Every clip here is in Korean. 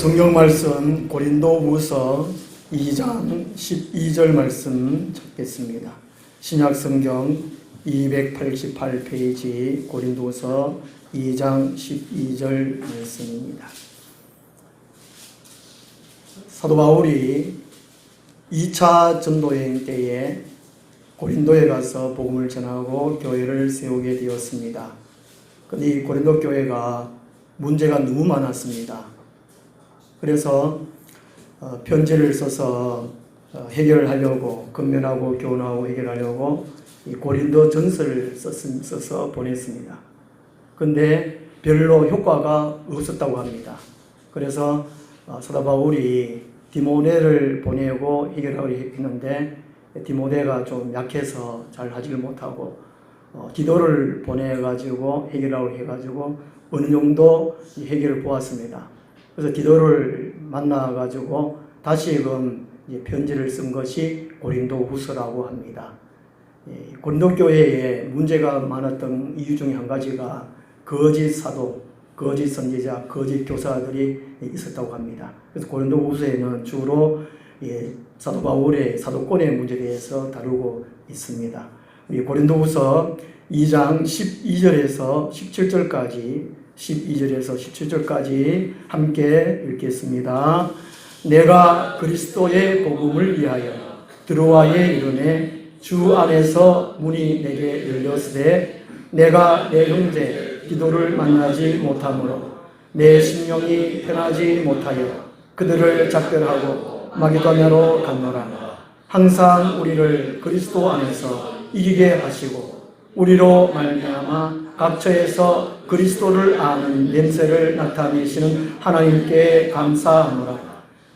성경 말씀 고린도후서 2장 12절 말씀 찾겠습니다. 신약 성경 288페이지 고린도후서 2장 12절 말씀입니다. 사도 바울이 2차 전도여행 때에 고린도에 가서 복음을 전하고 교회를 세우게 되었습니다. 그런데 이 고린도 교회가 문제가 너무 많았습니다. 그래서 편지를 써서 해결하려고, 건면하고 교훈하고 해결하려고 이 고린도 전서를 써서 보냈습니다. 그런데 별로 효과가 없었다고 합니다. 그래서 사도 바울이 디모데를 보내고 해결하려 했는데 디모데가 좀 약해서 잘 하지를 못하고 디도를 보내가지고 해결하려고 해가지고 어느 정도 해결을 보았습니다. 그래서 디도를 만나가지고 다시금 편지를 쓴 것이 고린도후서라고 합니다. 고린도 교회에 문제가 많았던 이유 중에 한 가지가 거짓 사도, 거짓 선지자, 거짓 교사들이 있었다고 합니다. 그래서 고린도후서에는 주로 사도 바울의 사도권의 문제에 대해서 다루고 있습니다. 고린도후서 2장 12절에서 17절까지 12절에서 17절까지 함께 읽겠습니다. 내가 그리스도의 복음을 위하여 드로아에 이르매 주 안에서 문이 내게 열렸으되 내가 내 형제 디도를 만나지 못하므로 내 심령이 편하지 못하여 그들을 작별하고 마게도냐로 갔노라. 항상 우리를 그리스도 안에서 이기게 하시고 우리로 말미암아 각처에서 그리스도를 아는 냄새를 나타내시는 하나님께 감사하노라.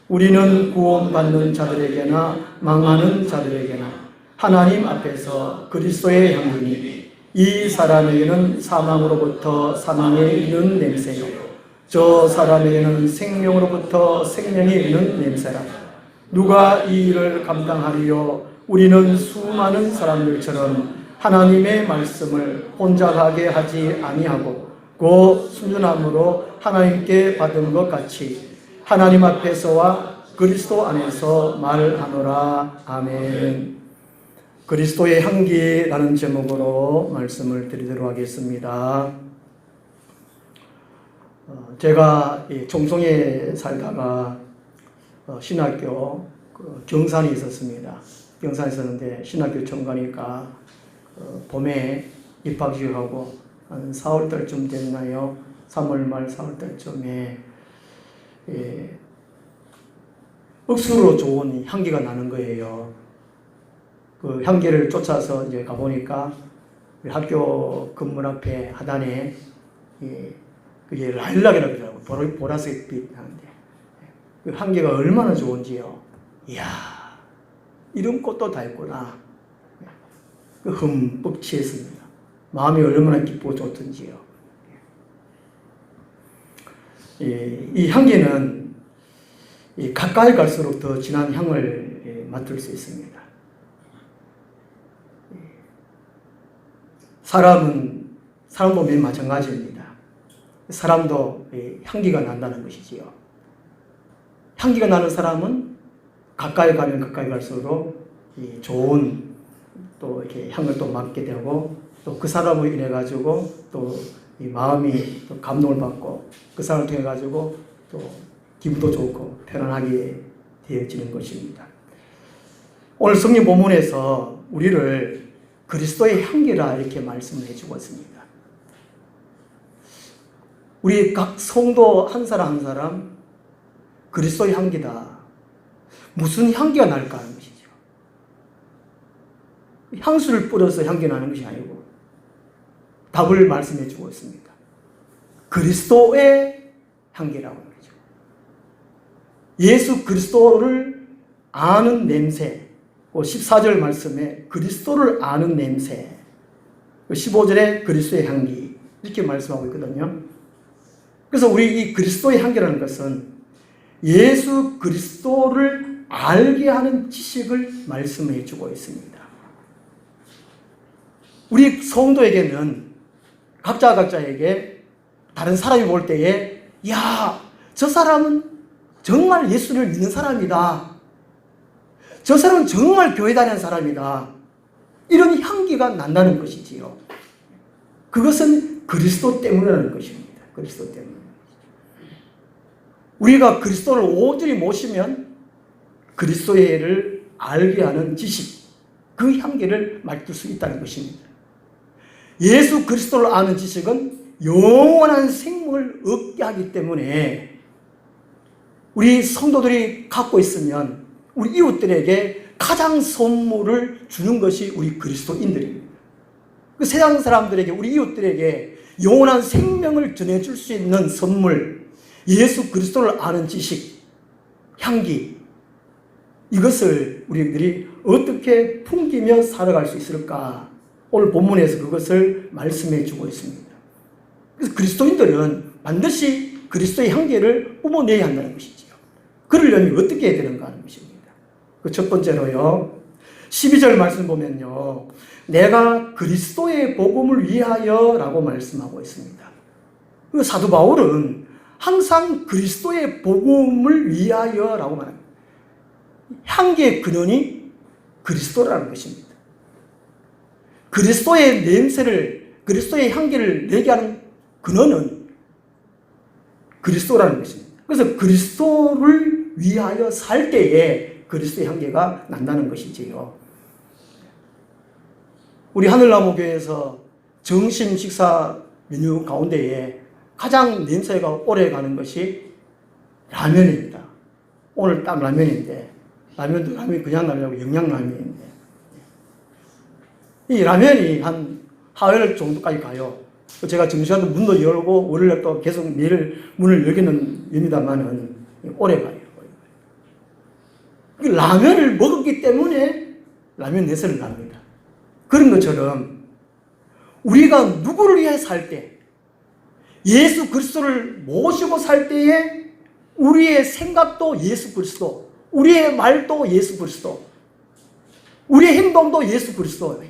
우리는 구원받는 자들에게나 망하는 자들에게나 하나님 앞에서 그리스도의 향기니 이 사람에게는 사망으로부터 사망에 이르는 냄새요 저 사람에게는 생명으로부터 생명에 이르는 냄새라. 누가 이 일을 감당하리요? 우리는 수많은 사람들처럼 하나님의 말씀을 혼자 가게 하지 아니하고 곧 순전함으로 하나님께 받은 것 같이 하나님 앞에서와 그리스도 안에서 말하노라. 아멘. 그리스도의 향기라는 제목으로 말씀을 드리도록 하겠습니다. 제가 종송에 살다가 신학교 경산이 있었습니다. 경산에 있었는데 신학교 처음 가니까 봄에 입학식하고 한 4월달쯤 됐나요? 3월 말 4월달쯤에 억수로 좋은 향기가 나는 거예요. 그 향기를 쫓아서 이제 가보니까 학교 건물 앞에 하단에 그게 라일락이라고 그러더라고요. 보라색빛 하는데 그 향기가 얼마나 좋은지요. 이야, 이런 꽃도 다 있구나. 흠뻑 취했습니다. 마음이 얼마나 기쁘고 좋던지요. 이 향기는 가까이 갈수록 더 진한 향을 맡을 수 있습니다. 사람도 매일 마찬가지입니다. 사람도 향기가 난다는 것이지요. 향기가 나는 사람은 가까이 가면 가까이 갈수록 좋은 또 이렇게 향을 또 맡게 되고 또 그 사람으로 인해 가지고 또 이 마음이 또 감동을 받고 그 사람을 통해 가지고 또 기분도 좋고 편안하게 되어지는 것입니다. 오늘 성경 본문에서 우리를 그리스도의 향기라 이렇게 말씀을 해주고 있습니다. 우리 각 성도 한 사람 한 사람 그리스도의 향기다. 무슨 향기가 날까 하는 것이죠. 향수를 뿌려서 향기 나는 것이 아니고 답을 말씀해 주고 있습니다. 그리스도의 향기라고 하는 거죠. 예수 그리스도를 아는 냄새, 14절 말씀에 그리스도를 아는 냄새, 15절에 그리스도의 향기 이렇게 말씀하고 있거든요. 그래서 우리 이 그리스도의 향기라는 것은 예수 그리스도를 알게 하는 지식을 말씀해 주고 있습니다. 우리 성도에게는 각자에게 다른 사람이 볼 때에 야, 저 사람은 정말 예수를 믿는 사람이다. 저 사람은 정말 교회 다니는 사람이다. 이런 향기가 난다는 것이지요. 그것은 그리스도 때문이라는 것입니다. 그리스도 때문에. 우리가 그리스도를 온전히 모시면 그리스도를 알게 하는 지식, 그 향기를 맡을 수 있다는 것입니다. 예수 그리스도를 아는 지식은 영원한 생명을 얻게 하기 때문에 우리 성도들이 갖고 있으면 우리 이웃들에게 가장 선물을 주는 것이 우리 그리스도인들입니다. 그 세상 사람들에게, 우리 이웃들에게 영원한 생명을 전해줄 수 있는 선물, 예수 그리스도를 아는 지식, 향기, 이것을 우리들이 어떻게 풍기며 살아갈 수 있을까? 오늘 본문에서 그것을 말씀해 주고 있습니다. 그래서 그리스도인들은 반드시 그리스도의 향기를 뿜어내야 한다는 것이지요. 그러려면 어떻게 해야 되는가 하는 것입니다. 그 첫 번째로요, 12절 말씀 보면요, 내가 그리스도의 복음을 위하여 라고 말씀하고 있습니다. 그 사도 바울은 항상 그리스도의 복음을 위하여 라고 말합니다. 향기의 근원이 그리스도라는 것입니다. 그리스도의 냄새를, 그리스도의 향기를 내게 하는 근원은 그리스도라는 것입니다. 그래서 그리스도를 위하여 살 때에 그리스도의 향기가 난다는 것이지요. 우리 하늘나무 교회에서 점심 식사 메뉴 가운데에 가장 냄새가 오래 가는 것이 라면입니다. 오늘 딱 라면인데, 라면도 그냥 라면이고 영양라면인데, 이 라면이 한 화요일 정도까지 가요. 제가 점심시간도 문도 열고 월요일 또 계속 매일 문을 열기는 엽니다만은 오래 가요. 라면을 먹었기 때문에 라면 내세를 납니다. 그런 것처럼 우리가 누구를 위해 살 때, 예수 그리스도를 모시고 살 때에 우리의 생각도 예수 그리스도, 우리의 말도 예수 그리스도, 우리의 행동도 예수 그리스도,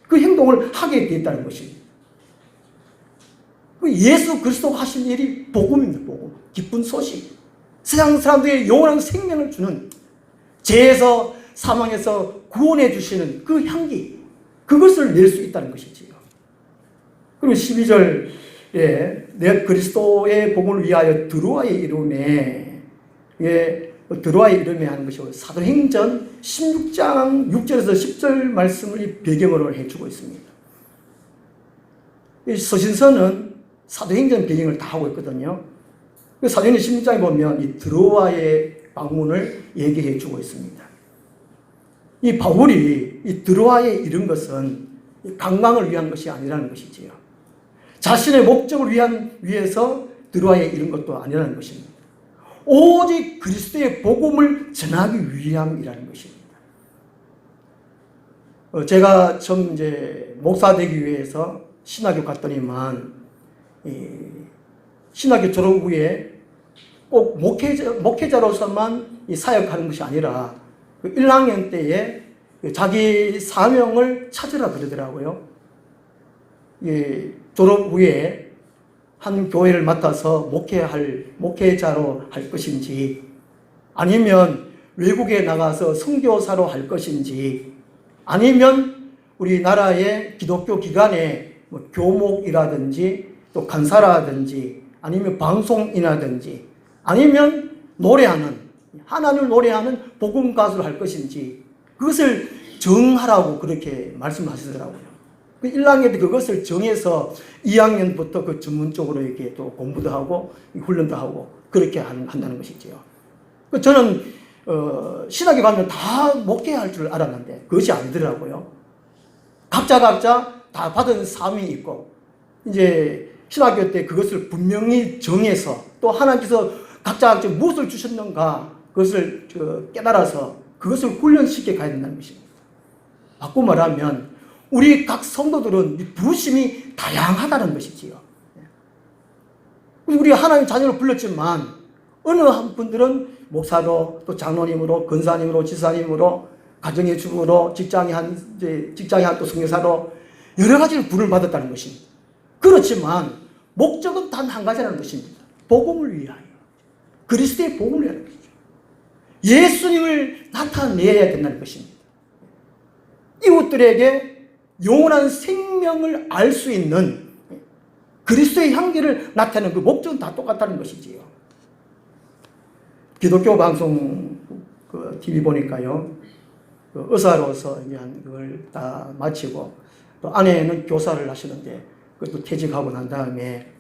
그 행동을 하게 되었다는 것입니다. 예수 그리스도 하신 일이 복음입니다. 복음, 기쁜 소식, 세상 사람들에게 영원한 생명을 주는, 죄에서 사망에서 구원해 주시는 그 향기, 그것을 낼 수 있다는 것이지요. 그리고 12절에 내 그리스도의 복음을 위하여 드로아의 이름에, 드로아의 이름에 하는 것이고 사도행전 16장 6절에서 10절 말씀을 배경으로 해주고 있습니다. 이 서신서는 사도행전 배경을 다 하고 있거든요. 사도행전 16장에 보면 이 드로아의 방문을 얘기해 주고 있습니다. 이 바울이 이 드로아에 이른 것은 관광을 위한 것이 아니라는 것이지요. 자신의 목적을 위해서 드로아에 이른 것도 아니라는 것입니다. 오직 그리스도의 복음을 전하기 위함이라는 것입니다. 제가 처음 이제 목사 되기 위해서 신학교 갔더니만, 신학교 졸업 후에 꼭 목회자로서만 사역하는 것이 아니라 1학년 때에 자기 사명을 찾으라 그러더라고요. 졸업 후에 한 교회를 맡아서 목회자로 할 것인지, 아니면 외국에 나가서 선교사로 할 것인지, 아니면 우리나라의 기독교 기관에 교목이라든지 또 간사라든지 아니면 방송이라든지 아니면 노래하는, 하나님을 노래하는 복음 가수를 할 것인지, 그것을 정하라고 그렇게 말씀하시더라고요. 1학년 때 그것을 정해서 2학년부터 그 전문적으로 이렇게 또 공부도 하고 훈련도 하고 그렇게 한다는 것이지요. 저는 신학에 가면 다 목회할 줄 알았는데 그것이 아니더라고요. 각자 다 받은 사명이 있고, 이제 신학교 때 그것을 분명히 정해서 또 하나님께서 각자 무엇을 주셨는가 그것을 깨달아서 그것을 훈련시켜 가야 된다는 것입니다. 바꿔 말하면 우리 각 성도들은 부르심이 다양하다는 것이지요. 우리 하나님 자녀를 불렀지만 어느 한 분들은 목사로, 또 장로님으로, 권사님으로, 지사님으로, 가정의 주부로, 직장의 한 또 선교사로 여러 가지를 부름을 받았다는 것입니다. 그렇지만 목적은 단 한 가지라는 것입니다. 복음을 위하여, 그리스도의 복음을 위하여 것이죠. 예수님을 나타내야 된다는 것입니다. 이웃들에게 영원한 생명을 알 수 있는 그리스도의 향기를 나타내는 그 목적은 다 똑같다는 것이지요. 기독교 방송 TV 보니까요, 의사로서 이제 그걸 다 마치고 또 아내는 교사를 하시는데 그것도 퇴직하고 난 다음에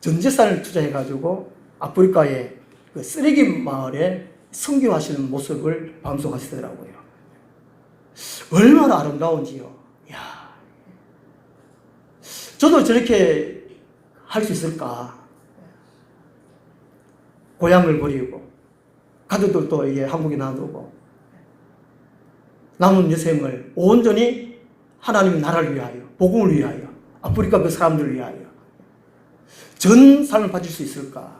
전 재산을 투자해가지고 아프리카의 그 쓰레기 마을에 선교하시는 모습을 방송하시더라고요. 얼마나 아름다운지요. 야, 저도 저렇게 할 수 있을까? 고향을 버리고 가족들도 이게 한국에 놔두고 남은 여생을 온전히 하나님의 나라를 위하여, 복음을 위하여, 아프리카 그 사람들을 위하여 전 삶을 바칠 수 있을까?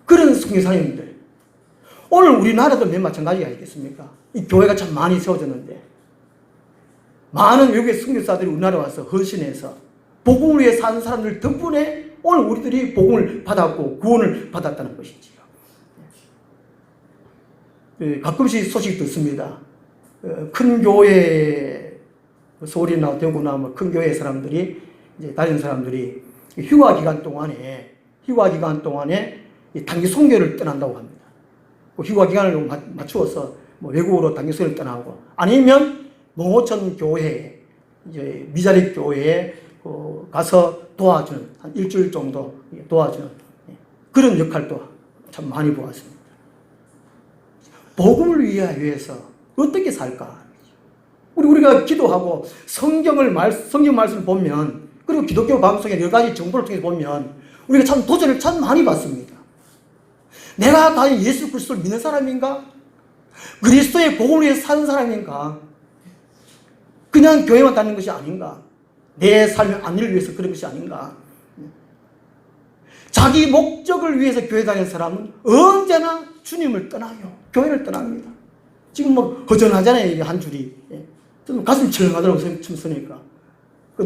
그런 선교사님들, 오늘 우리나라도 맨 마찬가지가 아니겠습니까? 이 교회가 참 많이 세워졌는데 많은 외국의 선교사들이 우리나라에 와서 헌신해서 복음을 위해 사는 사람들 덕분에 오늘 우리들이 복음을 받았고 구원을 받았다는 것이지요. 가끔씩 소식 듣습니다. 큰 교회, 서울이나 대구나 뭐 큰 교회 사람들이, 이제 다른 사람들이 휴가 기간 동안에 단기 선교를 떠난다고 합니다. 그 휴가 기간을 맞추어서 뭐 외국으로 단기 선교를 떠나고, 아니면 농어촌 교회, 이제 미자립 교회에 가서 도와주는, 한 일주일 정도 도와주는 그런 역할도 참 많이 보았습니다. 복음을 위해서 어떻게 살까? 우리가 기도하고 성경 말씀을 보면, 그리고 기독교 방송의 여러 가지 정보를 통해서 보면 우리가 참 도전을 참 많이 받습니다. 내가 과연 예수 그리스도를 믿는 사람인가? 그리스도의 복음을 위해 사는 사람인가? 그냥 교회만 다니는 것이 아닌가? 내 삶의 안위를 위해서 그런 것이 아닌가? 자기 목적을 위해서 교회 다니는 사람은 언제나 주님을 떠나요. 교회를 떠납니다. 지금 뭐 허전하잖아요, 이게 한 줄이. 좀 가슴이 철렁하더라고요, 춤 쓰니까.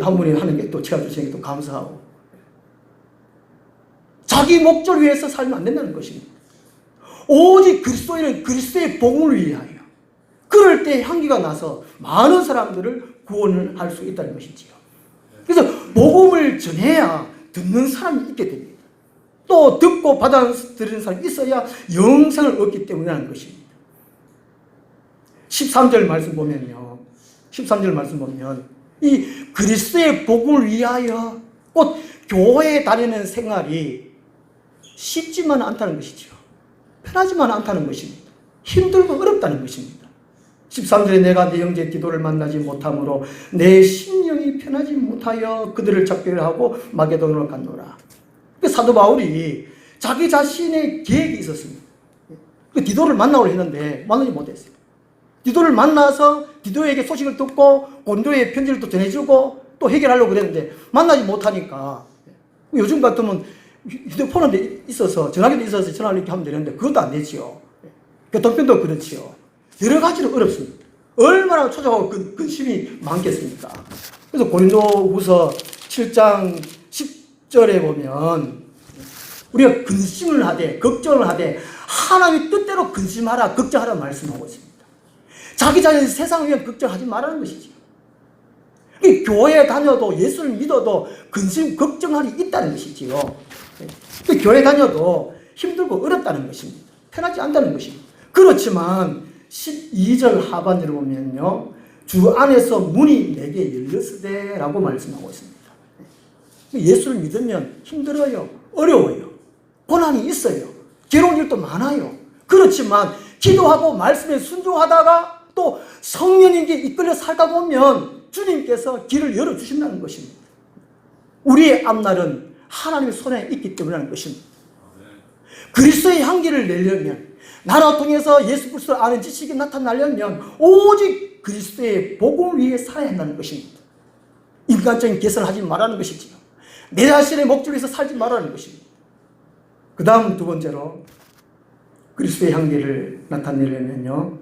한 분이 하는 게 또 채워주시는 게 또 감사하고. 자기 목적을 위해서 살면 안 된다는 것입니다. 오직 그리스도인은 그리스도의 복음을 위하여. 그럴 때 향기가 나서 많은 사람들을 구원을 할 수 있다는 것이지요. 그래서 복음을 전해야 듣는 사람이 있게 됩니다. 또 듣고 받아들이는 사람이 있어야 영생을 얻기 때문이라는 것입니다. 13절 말씀 보면요. 13절 말씀 보면 이 그리스도의 복음을 위하여 곧 교회에 다니는 생활이 쉽지만 않다는 것이죠. 편하지만 않다는 것입니다. 힘들고 어렵다는 것입니다. 13절에 내가 내 형제 디도를 만나지 못함으로 내 심령이 편하지 못하여 그들을 작별하고 마게도냐로 갔노라. 사도 바울이 자기 자신의 계획이 있었습니다. 그 디도를 만나고 했는데 만나지 못했어요. 디도를 만나서 디도에게 소식을 듣고 고린도에 편지를 또 전해주고 또 해결하려고 그랬는데 만나지 못하니까, 요즘 같으면 휴대폰에 있어서 전화기도 있어서 전화를 이렇게 하면 되는데 그것도 안 되지요. 교통편도 그렇지요. 여러 가지로 어렵습니다. 얼마나 초조하고 근심이 많겠습니까? 그래서 고린도후서 7장 10절에 보면 우리가 근심을 하되 걱정을 하되 하나님의 뜻대로 근심하라 걱정하라 말씀하고 있습니다. 자기 자신 세상을 위해 걱정하지 말라는 것이죠. 교회에 다녀도 예수를 믿어도 근심 걱정할이 있다는 것이지요. 교회 다녀도 힘들고 어렵다는 것입니다. 편하지 않다는 것입니다. 그렇지만 12절 하반절을 보면요, 주 안에서 문이 내게 열렸으되 라고 말씀하고 있습니다. 예수를 믿으면 힘들어요, 어려워요, 고난이 있어요, 괴로운 일도 많아요. 그렇지만 기도하고 말씀에 순종하다가 또 성령님께 이끌려 살다 보면 주님께서 길을 열어주신다는 것입니다. 우리의 앞날은 하나님의 손에 있기 때문이라는 것입니다. 그리스도의 향기를 내려면, 나라 통해서 예수 그리스도를 아는 지식이 나타나려면 오직 그리스도의 복음을 위해 살아야 한다는 것입니다. 인간적인 개선을 하지 말라는 것이지요. 내 자신의 목적을 위해서 살지 말라는 것입니다. 그 다음 두 번째로 그리스도의 향기를 나타내려면요,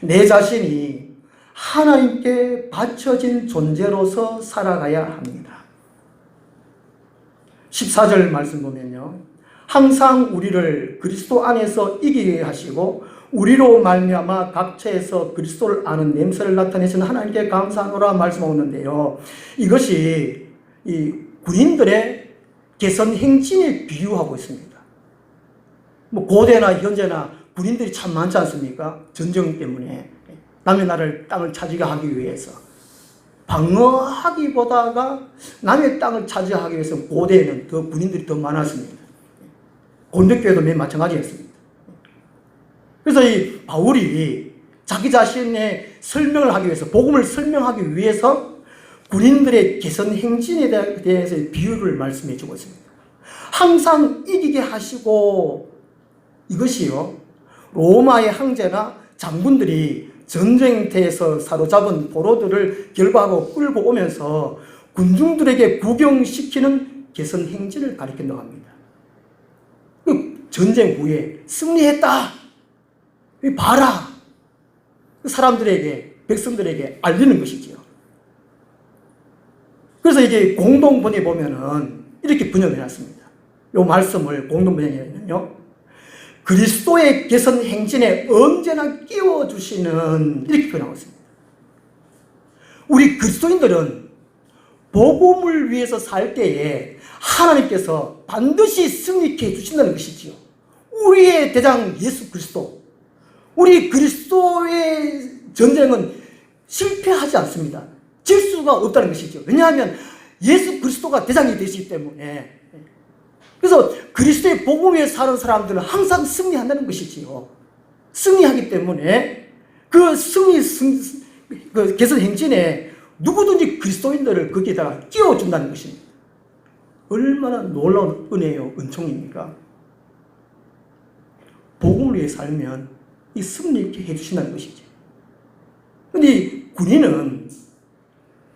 내 자신이 하나님께 바쳐진 존재로서 살아가야 합니다. 14절 말씀 보면요, 항상 우리를 그리스도 안에서 이기게 하시고 우리로 말미암아 각처에서 그리스도를 아는 냄새를 나타내시는 하나님께 감사하노라 말씀하고 있는데요. 이것이 이 군인들의 개선 행진에 비유하고 있습니다. 뭐 고대나 현재나 군인들이 참 많지 않습니까? 전쟁 때문에 남의 나라를 땅을 차지하게 하기 위해서 방어하기보다가 남의 땅을 차지하기 위해서 고대에는 더 군인들이 더 많았습니다. 고린도교회도 맨 마찬가지였습니다. 그래서 이 바울이 자기 자신의 설명을 하기 위해서, 복음을 설명하기 위해서 군인들의 개선 행진에 대해서 비유를 말씀해 주고 있습니다. 항상 이기게 하시고, 이것이요, 로마의 황제나 장군들이 전쟁터에서 사로잡은 포로들을 결박하고 끌고 오면서 군중들에게 구경시키는 개선 행진을 가리킨다고 합니다. 전쟁 후에 승리했다, 봐라, 사람들에게, 백성들에게 알리는 것이지요. 그래서 이게 공동번역에 보면은 이렇게 번역해 놨습니다. 이 말씀을 공동번역에는요, 그리스도의 개선 행진에 언제나 끼워주시는, 이렇게 표현하고 있습니다. 우리 그리스도인들은 복음을 위해서 살 때에 하나님께서 반드시 승리케 해주신다는 것이지요. 우리의 대장 예수 그리스도, 우리 그리스도의 전쟁은 실패하지 않습니다. 질 수가 없다는 것이죠. 왜냐하면 예수 그리스도가 대장이 되시기 때문에. 그래서 그리스도의 복음 위에 사는 사람들은 항상 승리한다는 것이지요. 승리하기 때문에 그 그 개선 행진에 누구든지 그리스도인들을 거기에다가 끼워준다는 것입니다. 얼마나 놀라운 은혜요, 은총입니까? 복음을 위해 살면 이 승리있게 해주신다는 것이죠. 근데 군인은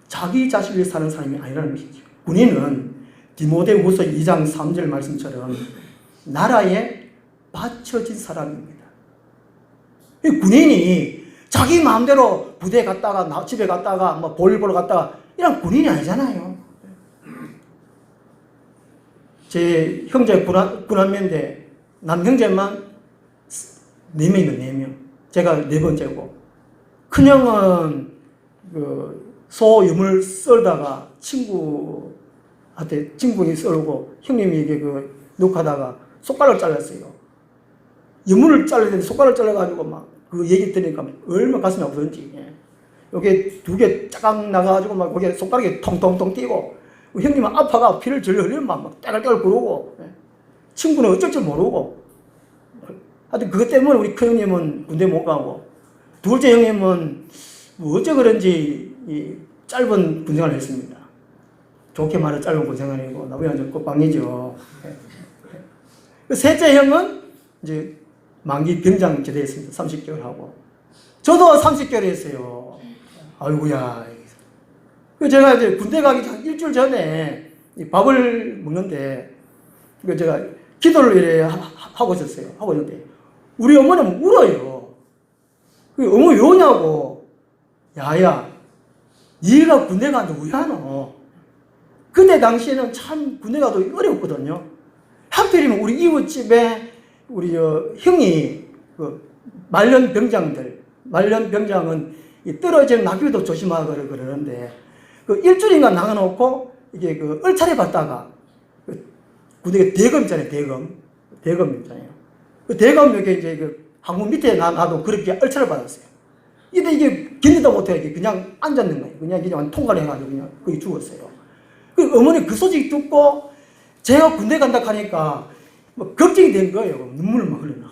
자기 자신을 위해 사는 사람이 아니라는 것이죠. 군인은 디모데후서 2장 3절 말씀처럼 나라에 바쳐진 사람입니다. 이 군인이 자기 마음대로 부대에 갔다가 집에 갔다가 뭐 볼일 보러 갔다가 이런 군인이 아니잖아요. 제 형제 군함면대 남형제만 4명이면 4명. 제가 4번째고, 큰형은 소염을 썰다가 친구분이 썰고 형님이 이게 녹하다가 손가락을 잘랐어요. 염문을 잘라야 손가락을 잘라가지고 막 그 얘기 들으니까 얼마나 가슴이 아프던지. 여기 2개 쫙 나가가지고 막 거기에 손가락이 통통통 뛰고, 형님은 아파가 피를 절려 흘리면 막 따글따글 구르고, 친구는 어쩔 줄 모르고. 하여튼 그것 때문에 우리 큰 형님은 군대 못 가고, 둘째 형님은 뭐 어째 그런지 이 짧은 군생활을 했습니다. 좋게 말해 짧은 군생활이고, 나보다 완전 꽃방이죠. 셋째 형은 이제 만기 병장 제대했습니다. 30개월 하고. 저도 30개월 했어요. 아이고야. 제가 이제 군대 가기 전 일주일 전에 밥을 먹는데, 제가 기도를 이래 하고 있었어요. 하고 있는데, 우리 어머니는 울어요. 어머니 왜 오냐고. 야야, 네가 군대 가는데 왜 하노? 그때 당시에는 참 군대 가도 어려웠거든요. 하필이면 우리 이웃집에 우리 형이 말년병장은 떨어지는 나귀도 조심하고 그러는데, 일주일인가 나가놓고 이게 얼차례 받다가 군대 대검 있잖아요. 대검 있잖아요. 대검 여기 이제 항문 밑에 놔도 그렇게 얼차례 받았어요. 이게 견디다 못해 그냥 앉았는 거예요. 그냥 통과해가지고 그냥 거기 죽었어요. 어머니 그 소식 듣고 제가 군대 간다 하니까 뭐 걱정이 된 거예요. 눈물을 막 흘리나.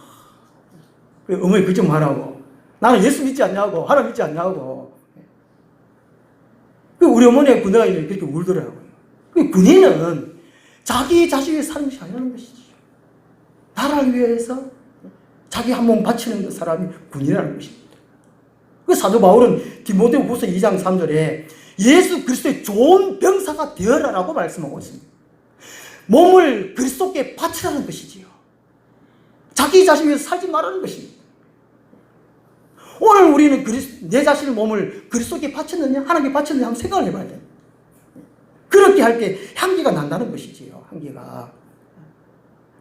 어머니 걱정 말라고. 나는 예수 믿지 않냐고, 하나님 믿지 않냐고. 우리 어머니가 군대 가니 그렇게 울더라고요. 군인은 자기 자식이 사는 것이 아니라는 것이지. 나라를 위해서 자기 한 몸 바치는 사람이 군인이라는 것입니다. 사도 바울은 디모데후서 2장 3절에 예수 그리스도의 좋은 병사가 되어라라고 말씀하고 있습니다. 몸을 그리스도께 바치라는 것이지요. 자기 자신을 위해서 살지 말라는 것입니다. 오늘 우리는 내 자신의 몸을 그리스도께 바쳤느냐, 하나님께 바쳤느냐 한번 생각을 해봐야 돼요. 그렇게 할 때 향기가 난다는 것이지요. 향기가.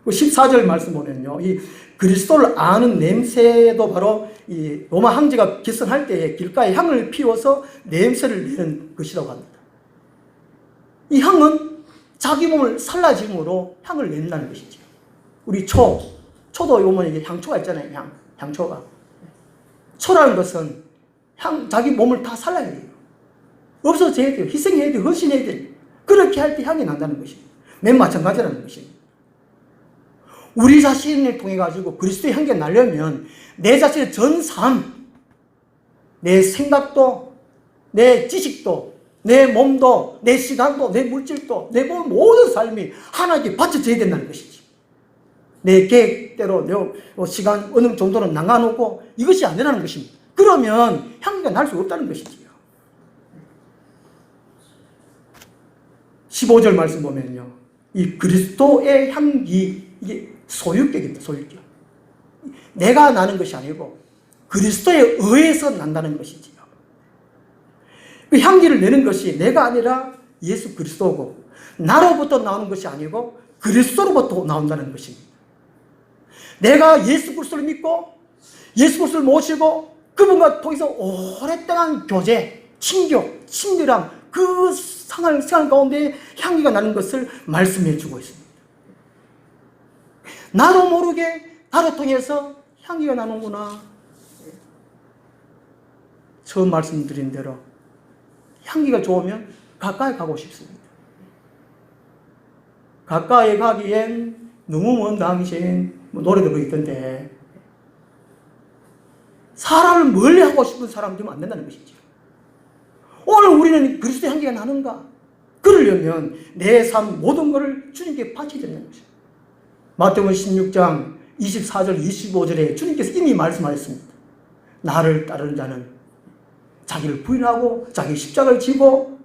그 14절 말씀 보면요. 이 그리스도를 아는 냄새도 바로 이 로마 황제가 개선할 때 길가에 향을 피워서 냄새를 내는 것이라고 합니다. 이 향은 자기 몸을 살라짐으로 향을 낸다는 것이죠. 우리 초도 요번에 이게 향초가 있잖아요. 향초가. 초라는 것은 자기 몸을 다 살라야 돼요. 없어져야 돼요. 희생해야 돼요. 헌신해야 돼요. 그렇게 할 때 향이 난다는 것입니다. 맨 마찬가지라는 것입니다. 우리 자신을 통해 가지고 그리스도의 향기가 나려면 내 자신의 전 삶, 내 생각도, 내 지식도, 내 몸도, 내 시간도, 내 물질도, 내 모든 삶이 하나님께 바쳐져야 된다는 것이지. 내 계획대로 내 시간 어느 정도는 나가놓고 이것이 안 되는 것입니다. 그러면 향기가 날 수 없다는 것이지요. 15절 말씀 보면요. 이 그리스도의 향기, 이게 소유격입니다. 소유격. 내가 나는 것이 아니고 그리스도에 의해서 난다는 것이지요. 그 향기를 내는 것이 내가 아니라 예수 그리스도고 나로부터 나오는 것이 아니고 그리스도로부터 나온다는 것입니다. 내가 예수 그리스도를 믿고 예수 그리스도를 모시고 그분과 통해서 오랫동안 교제, 친교, 친밀함 그 생활 가운데 향기가 나는 것을 말씀해 주고 있습니다. 나도 모르게 나를 통해서 향기가 나는구나. 처음 말씀드린 대로 향기가 좋으면 가까이 가고 싶습니다. 가까이 가기엔 너무 먼 당신 노래도 그 있던데 사람을 멀리 하고 싶은 사람 되면 안 된다는 것이죠. 오늘 우리는 그리스도의 향기가 나는가? 그러려면 내 삶 모든 것을 주님께 바쳐야 되는 것이죠. 마태복음 16장 24절 25절에 주님께서 이미 말씀하셨습니다. 나를 따르는 자는 자기를 부인하고 자기 십자가를 지고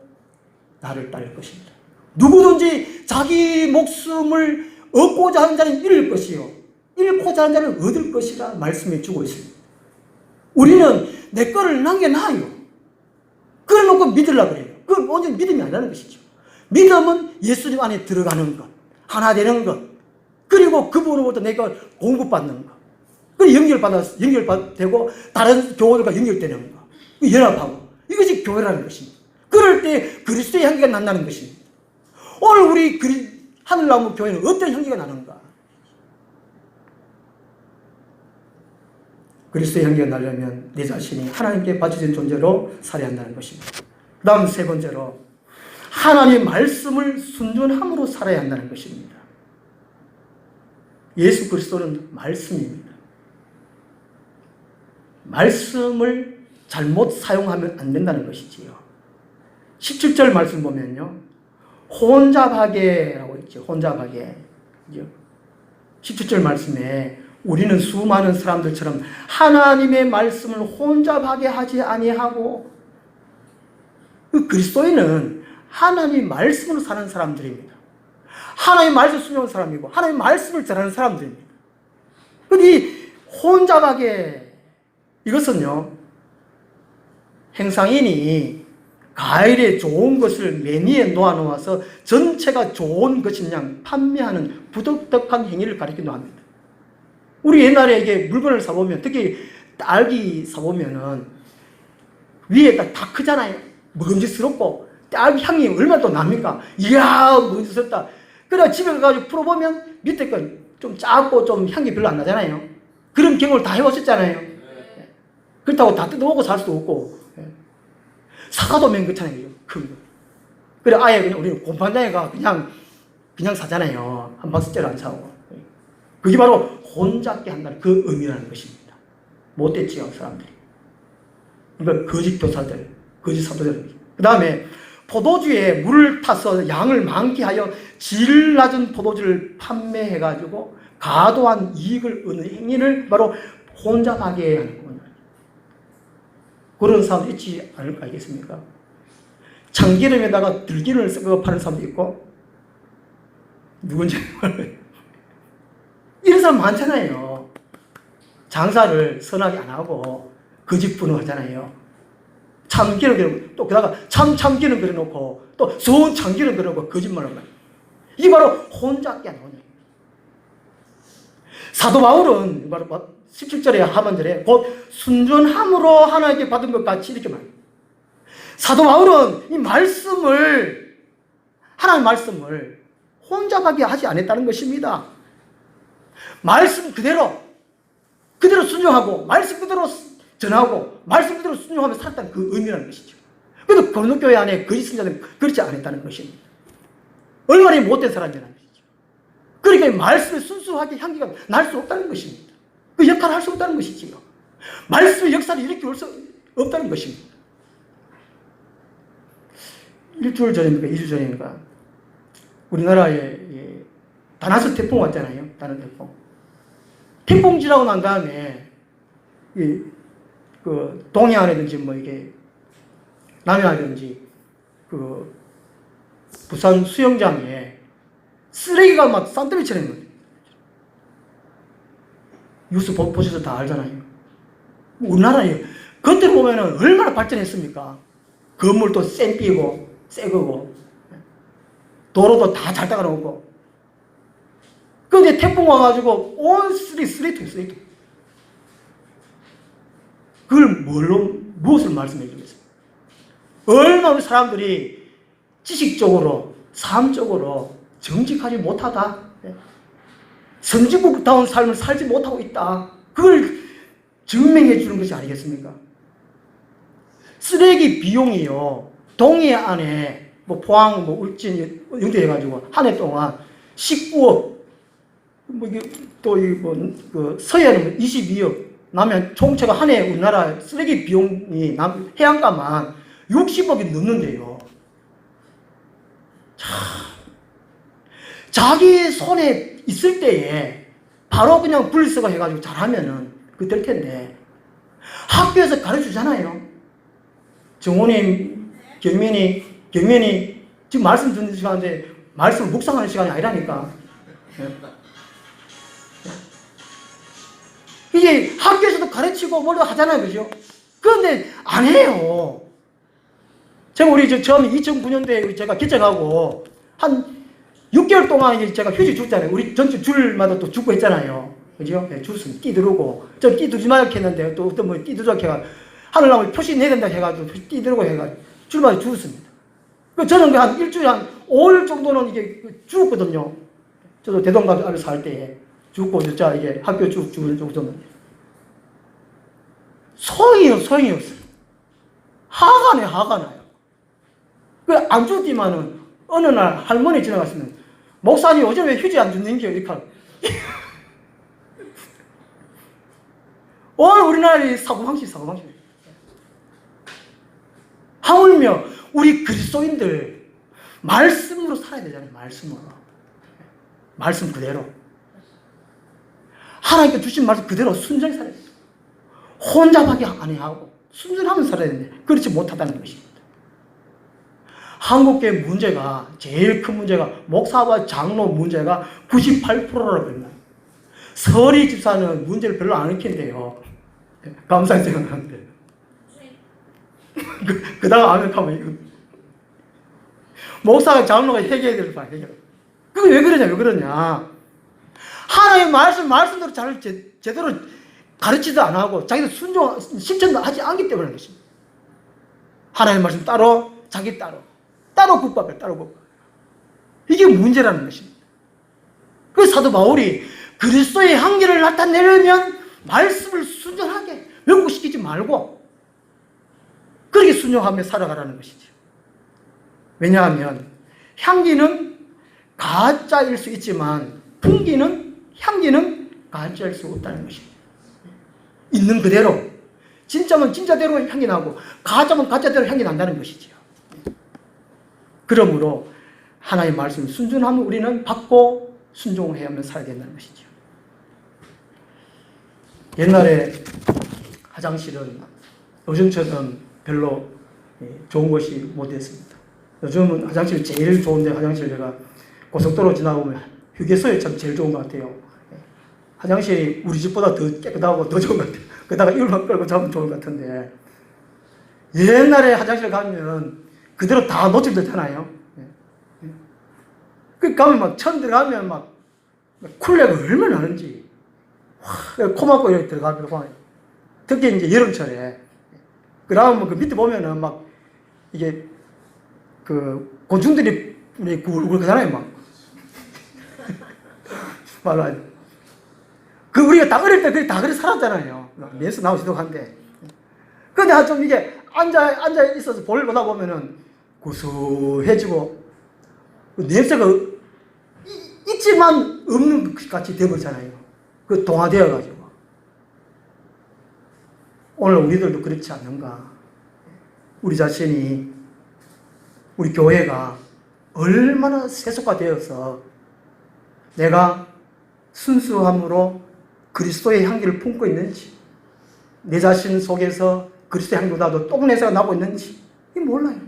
나를 따를 것입니다. 누구든지 자기 목숨을 얻고자 하는 자는 잃을 것이요 잃고자 하는 자는 얻을 것이라 말씀해 주고 있습니다. 우리는 내 거를 남겨놔요. 그래 놓고 믿으려고 그래요. 그건 완전 믿음이 아니라는 것이죠. 믿음은 예수님 안에 들어가는 것, 하나 되는 것, 그리고 그분으로부터 내가 공급받는 것, 그리고 연결되고 다른 교회들과 연결되는 것, 연합하고 이것이 교회라는 것입니다. 그럴 때 그리스도의 향기가 난다는 것입니다. 오늘 우리 하늘나무 교회는 어떤 향기가 나는가? 그리스도의 향기가 나려면 내 자신이 하나님께 바쳐진 존재로 살아야 한다는 것입니다. 그 다음 세 번째로 하나님의 말씀을 순종함으로 살아야 한다는 것입니다. 예수 그리스도는 말씀입니다. 말씀을 잘못 사용하면 안 된다는 것이지요. 17절 말씀 보면요. 혼잡하게라고 있죠. 혼잡하게. 17절 말씀에 우리는 수많은 사람들처럼 하나님의 말씀을 혼잡하게 하지 아니하고 그 그리스도인은 하나님의 말씀으로 사는 사람들입니다. 하나님의 말씀 순종하는 사람이고 하나님의 말씀을 전하는 사람들입니다. 근데 혼잡하게 이것은요. 행상인이 과일에 좋은 것을 매니에 놓아놓아서 전체가 좋은 것인 양 판매하는 부덕덕한 행위를 가리키기도 합니다. 우리 옛날에 이게 물건을 사보면 특히 딸기 사보면은 위에 다 크잖아요. 먹음직스럽고 딸기 향이 얼마나 또 납니까? 이야 먹음직스럽다. 그래 집에 가가지고 풀어보면 밑에 거 좀 작고 좀 향기 별로 안 나잖아요. 그런 경험을 다 해보셨잖아요. 그렇다고 다 뜯어먹고 살 수도 없고. 사과도 맨 그렇잖아요. 큰 거. 그래 아예 그냥 우리는 곰판장에 가 그냥 사잖아요. 한 박스째를 안 사고. 그게 바로 혼잡게 한다는 그 의미라는 것입니다. 못됐지요 사람들이. 그러니까 거짓 교사들, 거짓 사도들. 그 다음에 포도주에 물을 타서 양을 많게 하여 질 낮은 포도주를 판매해가지고 과도한 이익을 얻는 행위를 바로 혼잡하게 하는 겁니다. 그런 사람 있지 않을 거 아니겠습니까? 참기름에다가 들기름을 섞어 파는 사람도 있고 누군지 이런 사람 많잖아요. 장사를 선하게 안 하고 거짓 분호하잖아요. 참기름 또 게다가 참기름 그려놓고 또 좋은 참기름 그려놓고 거짓말을 하는 이게 바로 혼잡게 하는 거예요. 사도 바울은 17절에 하반절에 곧 순전함으로 하나님께 받은 것 같이 이렇게 말합니다. 사도 바울은 이 말씀을, 하나님의 말씀을 혼잡하게 하지 않았다는 것입니다. 말씀 그대로 순종하고 말씀 그대로 전하고 말씀 그대로 순종하며 살았다는 그 의미라는 것이죠. 그래도 고린도 교회 안에 거짓 선자들은 그렇지 않았다는 것입니다. 얼마나 못된 사람이라는 것이죠. 그러니까 말씀에 순수하게 향기가 날 수 없다는 것입니다. 그 역할을 할 수 없다는 것이지요. 말씀의 역사를 일으킬 수 없다는 것입니다. 일주일 전입니까? 2주 전입니까? 우리나라에 다나스 태풍 왔잖아요. 다른 태풍. 태풍 지나고 난 다음에 그 동해안이든지 뭐 이게 남해안이든지 그 부산 수영장에 쓰레기가 막 산더미처럼 있는 거예요. 뉴스 보셔서 다 알잖아요. 우리나라에 그때로 보면은 얼마나 발전했습니까? 건물도 쌩삐고 새거고 도로도 다 잘 닦아놓고. 그런데 태풍 와가지고 온 쓰레기. 그걸 무엇을 말씀해 주겠습니까? 얼마나 우리 사람들이 지식적으로, 삶적으로 정직하지 못하다. 선지국다운 삶을 살지 못하고 있다. 그걸 증명해 주는 것이 아니겠습니까? 쓰레기 비용이요. 동해안에 뭐 포항, 뭐 울진, 영도 해가지고 한 해 동안 19억, 뭐 이게 또 그 서해는 22억, 남해안 총체가 한 해 우리나라 쓰레기 비용이 해안가만 60억이 넘는데요. 참, 자기 손에 있을 때에 바로 그냥 분리수거 해가지고 잘하면은 그 될 텐데 학교에서 가르쳐주잖아요. 정원이 경면이 지금 말씀 듣는 시간인데 말씀을 묵상하는 시간이 아니라니까. 이게 학교에서도 가르치고 뭘로 하잖아요. 그죠? 그런데 안 해요. 제가 우리 처음 2009년도에 제가 개척하고 한 6개월 동안 제가 휴지 줬잖아요. 우리 전주 줄마다 또 주고 했잖아요. 그죠? 네, 줬으면 끼들고. 저 끼들지 말고 했는데 또 어떤 분 끼들자고 해가 하늘나무 표시 내야 된다 해가지고 끼들고 해가 줄마다 주었습니다. 저는 한 일주일에 한 5일 정도는 이게 주었거든요. 저도 대동강 안에 살 때에 주고 진짜 이게 학교 주는 정도는 소용이 없어요. 화가 나요. 그 안 주었지만은 어느 날 할머니 지나갔으면 목사님 어제 왜 휴지 안 줬는 게 이렇게 우리나라의 사고방식. 하물며 우리 그리스도인들 말씀으로 살아야 되잖아요. 말씀 그대로. 하나님께 주신 말씀 그대로 순전히 살아야 돼요. 혼잡하게 안 하고 순전하면 살아야 되는데 그렇지 못하다는 것입니다. 한국교회 문제가 제일 큰 문제가 목사와 장로 문제가 98%라고 합니다. 서리 집사는 문제를 별로 안 일으킨대요. 감사히 생각하는데. 그 다음 아멘하면 목사가 장로가 해결해야 될 거야. 그게 왜 그러냐? 하나님의 말씀대로 제대로 가르치도 안 하고 자기도 실천도 하지 않기 때문에 그런 것입니다. 하나님의 말씀 따로, 자기 따로 국밥을 따로 국밥. 이게 문제라는 것입니다. 그 사도 바울이 그리스도의 향기를 나타내려면 말씀을 순전하게 왜곡시키지 말고 그렇게 순종하며 살아가라는 것이죠. 왜냐하면 향기는 가짜일 수 있지만 향기는 가짜일 수 없다는 것입니다. 있는 그대로 진짜면 진짜대로 향기 나고 가짜면 가짜대로 향기 난다는 것이죠. 그러므로 하나님의 말씀을 순종하면 우리는 받고 순종해야만 살아야 된다는 것이죠. 옛날에 화장실은 요즘처럼 별로 좋은 것이 못 됐습니다. 요즘은 화장실 제일 좋은데 화장실 제가 고속도로 지나보면 휴게소에 참 제일 좋은 것 같아요. 화장실이 우리 집보다 더 깨끗하고 더 좋은 것 같아요. 그러다가 이불만 끌고 자면 좋은 것 같은데 옛날에 화장실 가면 그대로 다 노출되잖아요. 그 가면 막 처음 들어가면 막 쿨레가 얼마나 나는지 코 막고 이렇게 들어가고, 특히 이제 여름철에. 그러면 그 밑에 보면은 막, 이게, 곤충들이 울울하잖아요, 막. 말로 우리가 다 어릴 때 다 그렇게 살았잖아요. 매수 나오시도 한데. 근데 좀 이게 앉아 있어서 볼일 보다 보면은 구수해지고, 냄새가 있지만 없는 것 같이 되어버리잖아요. 동화되어가지고. 오늘 우리들도 그렇지 않는가. 우리 자신이, 우리 교회가 얼마나 세속화되어서 내가 순수함으로 그리스도의 향기를 품고 있는지, 내 자신 속에서 그리스도의 향기보다도 똥냄새가 나고 있는지, 몰라요.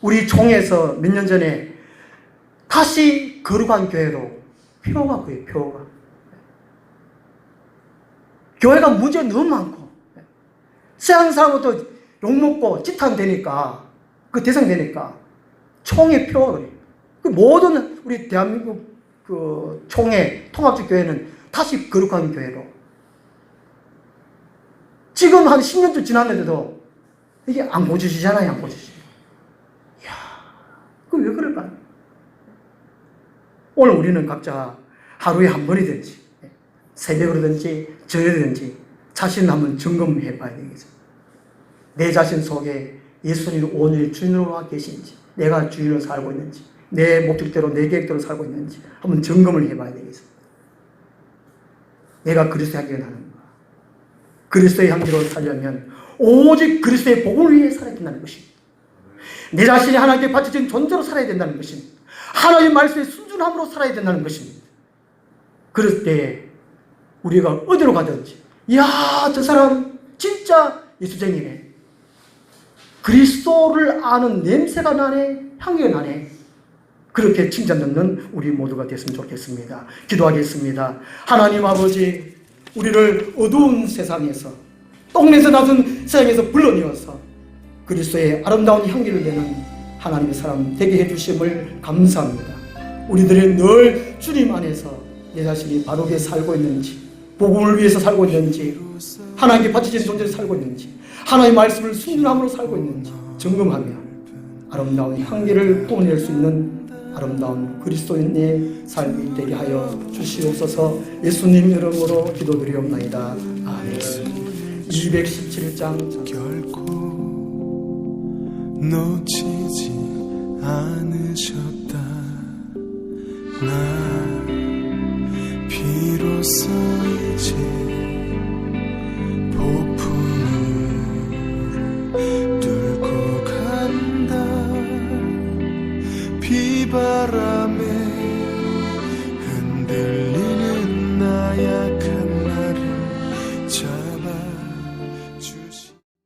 우리 총에서 몇 년 전에 다시 거룩한 교회로 표가 보여요, 표가. 교회가 문제가 너무 많고, 세상 사람부터 욕먹고 지탄되니까, 그 대상되니까, 총의 표가 그래요. 모든 우리 대한민국 총회, 통합적 교회는 다시 거룩한 교회로. 지금 한 10년쯤 지났는데도 이게 안 고쳐지잖아요, 안 고쳐지죠. 이야, 그 왜 그럴까요? 오늘 우리는 각자 하루에 한 번이든지, 새벽이든지, 저녁이든지 자신 한번 점검해 봐야 되겠어요. 내 자신 속에 예수님이 오늘 주인으로 계신지, 내가 주인으로 살고 있는지, 내 목적대로, 내 계획대로 살고 있는지 한번 점검을 해봐야 되겠습니다. 내가 그리스도의 향기가 나는가? 그리스도의 향기로 살려면 오직 그리스도의 복음을 위해 살아야 된다는 것입니다. 내 자신이 하나님께 바쳐진 존재로 살아야 된다는 것입니다. 하나님의 말씀에 순준함으로 살아야 된다는 것입니다. 그럴 때 우리가 어디로 가든지, 이야, 저 사람 진짜 예수쟁이네. 그리스도를 아는 냄새가 나네, 향기가 나네. 그렇게 칭찬 듣는 우리 모두가 됐으면 좋겠습니다. 기도하겠습니다. 하나님 아버지, 우리를 어두운 세상에서, 똥냄새 나는 세상에서 불러내어서 그리스도의 아름다운 향기를 내는 하나님의 사람 되게 해주심을 감사합니다. 우리들이 늘 주님 안에서 내 자신이 바르게 살고 있는지, 복음을 위해서 살고 있는지, 하나님께 바쳐진 존재로 살고 있는지, 하나님의 말씀을 순종함으로 살고 있는지 점검하며 아름다운 향기를 뿜어낼 수 있는 아름다운 그리스도인의 삶이 되게 하여 주시옵소서. 예수님 이름으로 기도드리옵나이다. 아멘. 217장 결코 놓치지 않으셨다. 나 비로소 이제 폭풍을 뚫고 간다. 비바람에